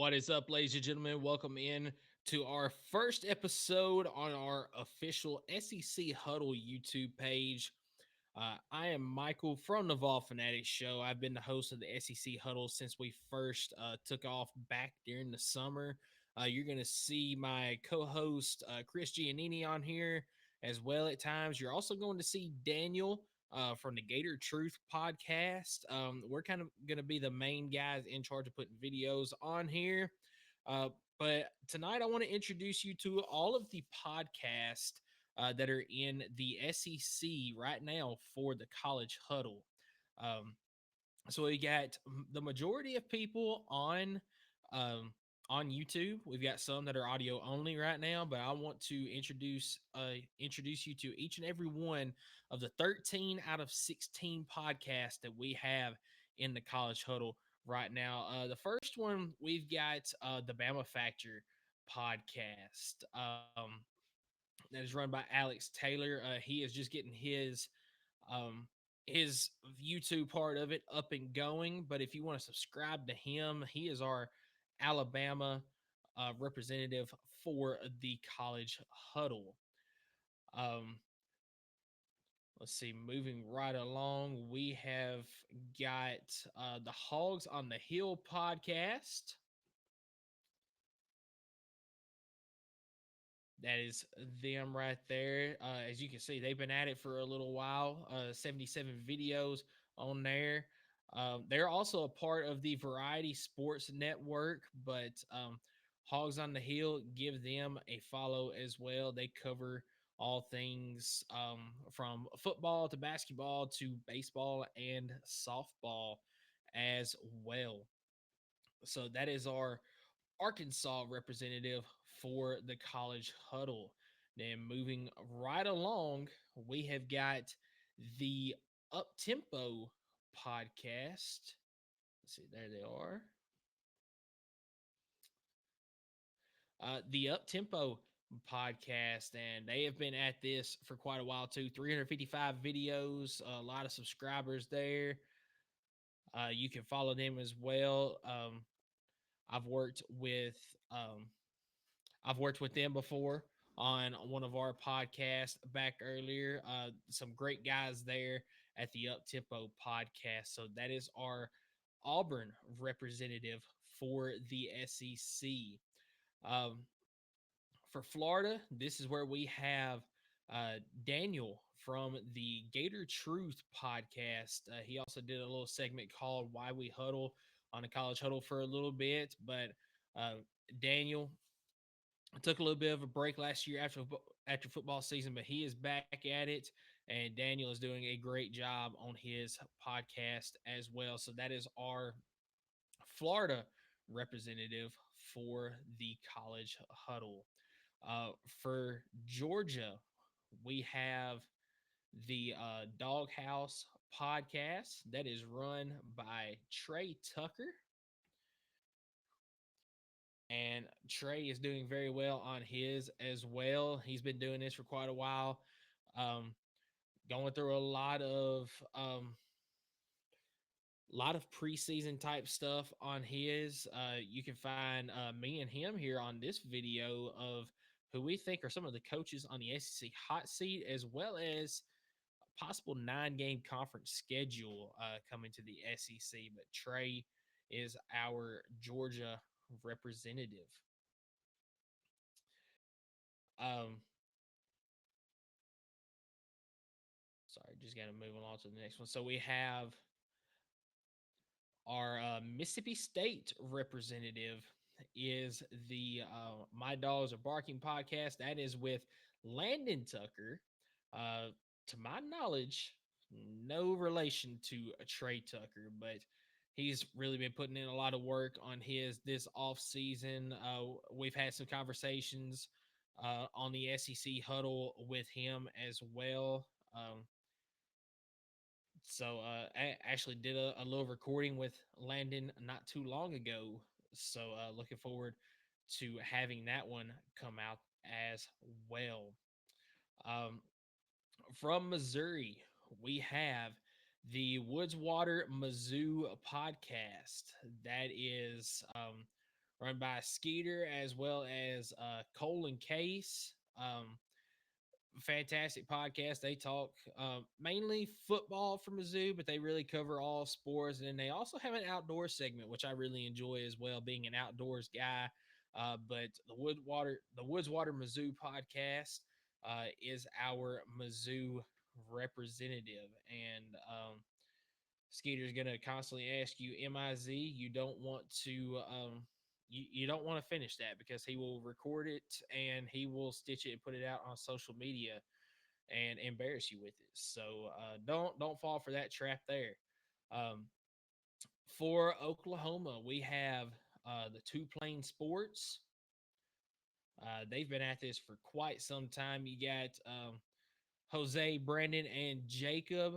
What is up, ladies and gentlemen? Welcome in to our first episode on our official SEC Huddle YouTube page. I am Michael from the Fanatics Show. I've been the host of the SEC Huddle since we first took off back during the summer. You're going to see my co-host Chris Giannini on here as well at times. You're also going to see Daniel from the Gator Truth podcast. We're kind of going to be the main guys in charge of putting videos on here. Uh, but tonight I want to introduce you to all of the podcasts that are in the SEC right now for the College Huddle. Um, so we got the majority of people um, on YouTube. We've got some that are audio only right now, but I want to introduce you to each and every one of the 13 out of 16 podcasts that we have in the College Huddle right now. The first one we've got the Bama Factor podcast. That is run by Alex Taylor. He is just getting um, his YouTube part of it up and going. But if you want to subscribe to him, he is our Alabama representative for the College Huddle. Um, let's see, moving right along, we have got the Hogs on the Hill podcast. That is them right there. As you can see, they've been at it for a little while. 77 videos on there. They're also a part of the Variety Sports Network, but Hogs on the Hill, give them a follow as well. They cover all things from football to basketball to baseball and softball as well. So that is our Arkansas representative for the College Huddle. Then moving right along, we have got the Up Tempo podcast. Let's see, there they are. The Up Tempo podcast, and they have been at this for quite a while too. 355 videos, a lot of subscribers there. You can follow them as well. I've worked with um, I've worked with them before on one of our podcasts back earlier. Some great guys there at the Up Tempo podcast. So that is our Auburn representative for the SEC. Um, for Florida, this is where we have Daniel from the Gator Truth podcast. He also did a little segment called Why We Huddle on a College Huddle for a little bit. But Daniel took a little bit of a break last year after football season, but he is back at it, and Daniel is doing a great job on his podcast as well. So that is our Florida representative for the College Huddle. For Georgia, we have the Doghouse podcast that is run by Trey Tucker. And Trey is doing very well on his as well. He's been doing this for quite a while, um, going through a lot of preseason type stuff on his. You can find me and him here on this video of who we think are some of the coaches on the SEC hot seat, as well as a possible 9-game conference schedule coming to the SEC. But Trey is our Georgia representative. Um, Sorry, just got to move along to the next one. So we have our Mississippi State representative is the My Dogs Are Barking podcast. That is with Landon Tucker. To my knowledge, no relation to Trey Tucker, but he's really been putting in a lot of work on his this off season. We've had some conversations on the SEC huddle with him as well. So I actually did a little recording with Landon not too long ago. So looking forward to having that one come out as well. Um, from Missouri, we have the Woodswater Mizzou podcast. That is run by Skeeter as well as Cole and Case. Fantastic podcast. They talk mainly football from Mizzou, but they really cover all sports. And then they also have an outdoor segment, which I really enjoy as well, being an outdoors guy. But the Woodswater Mizzou podcast is our Mizzou representative, and Skeeter's gonna constantly ask you MIZ. You don't want to you don't want to finish that because he will record it and he will stitch it and put it out on social media and embarrass you with it. So don't fall for that trap there. Um, for Oklahoma, we have the Two Plane Sports. They've been at this for quite some time. You got Jose, Brandon, and Jacob.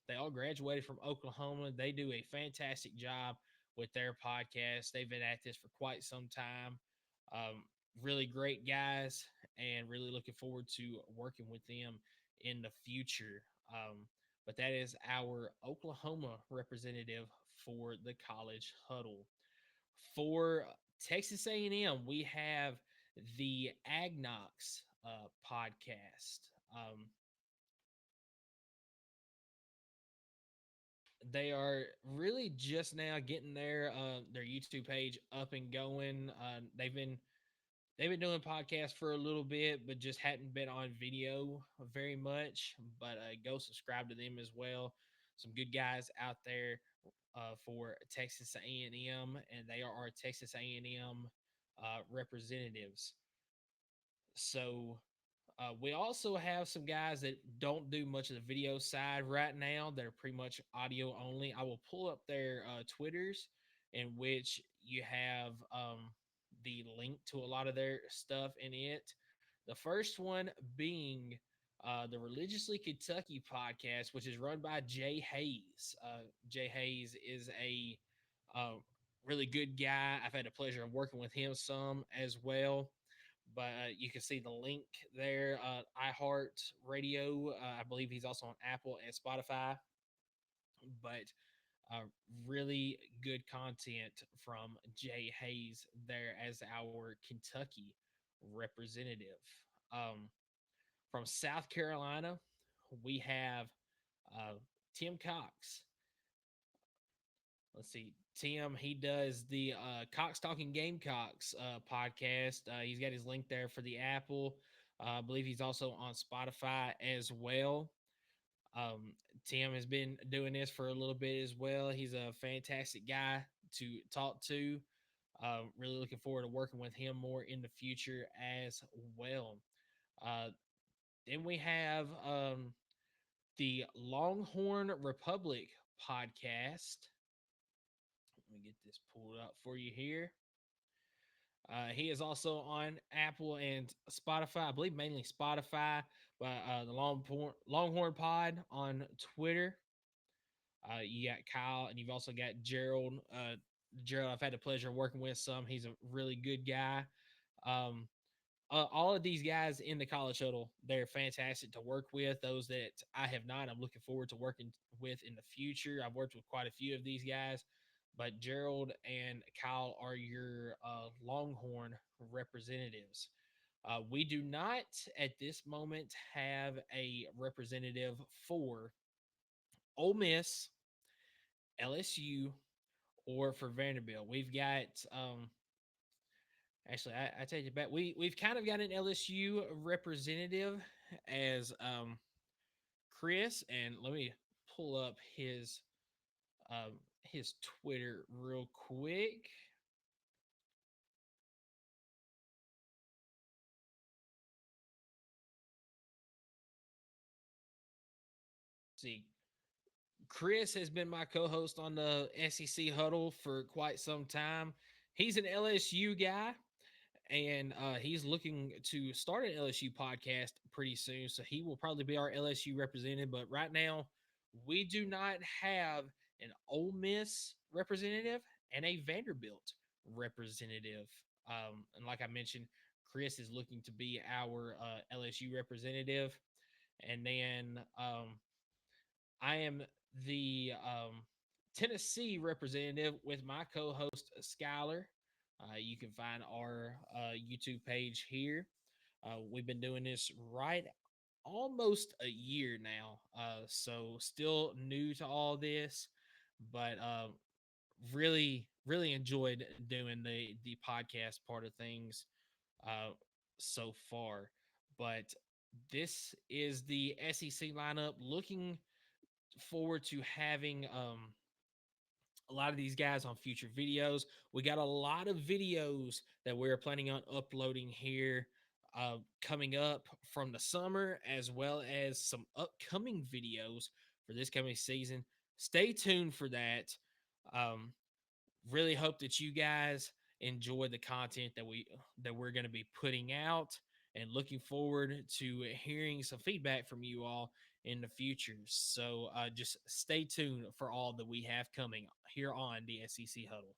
They all graduated from Oklahoma. They do a fantastic job with their podcast. They've been at this for quite some time. Um, really great guys, and really looking forward to working with them in the future. But that is our Oklahoma representative for the College Huddle. For Texas A&M, we have the Agnox podcast. They are really just now getting their YouTube page up and going. They've been doing podcasts for a little bit, but just hadn't been on video very much. But go subscribe to them as well. Some good guys out there for Texas A&M, and they are our Texas A&M representatives. So we also have some guys that don't do much of the video side right now. They're pretty much audio only. I will pull up their Twitters, in which you have the link to a lot of their stuff in it. The first one being the Religiously Kentucky podcast, which is run by Jay Hayes. Jay Hayes is a uh, really good guy. I've had the pleasure of working with him some as well, but you can see the link there. iHeart Radio, I believe he's also on Apple and Spotify. But really good content from Jay Hayes there as our Kentucky representative. Um, from South Carolina, we have uh, Tim Cox. Let's see. Tim, he does the Cox Talking Gamecocks podcast. He's got his link there for the Apple. I believe he's also on Spotify as well. Um, Tim has been doing this for a little bit as well. He's a fantastic guy to talk to. Really looking forward to working with him more in the future as well. Uh, then we have the Longhorn Republic podcast. Let me get this pulled up for you here. He is also on Apple and Spotify. I believe mainly Spotify, but the Longhorn Pod on Twitter. You got Kyle, and you've also got Gerald. Gerald, I've had the pleasure of working with some. He's a really good guy. Um, all of these guys in the College Huddle, they're fantastic to work with. Those that I have not, I'm looking forward to working with in the future. I've worked with quite a few of these guys, but Gerald and Kyle are your Longhorn representatives. We do not at this moment have a representative for Ole Miss, LSU, or for Vanderbilt. We've got actually, I take it back. We've kind of got an LSU representative as Chris, and let me pull up his Twitter real quick. See, Chris has been my co-host on the SEC Huddle for quite some time. He's an LSU guy, and he's looking to start an LSU podcast pretty soon. So he will probably be our LSU representative. But right now, we do not have an Ole Miss representative and a Vanderbilt representative. And like I mentioned, Chris is looking to be our LSU representative, and then I am the Tennessee representative with my co-host Skylar. You can find our YouTube page here. We've been doing this right almost a year now. So still new to all this, but really enjoyed doing the podcast part of things uh, so far. But this is the SEC lineup. Looking forward to having a lot of these guys on future videos. We got a lot of videos that we're planning on uploading here coming up from the summer, as well as some upcoming videos for this coming season. Stay tuned for that. Um, really hope that you guys enjoy the content that we're going to be putting out, and looking forward to hearing some feedback from you all in the future. So just stay tuned for all that we have coming here on the SEC Huddle.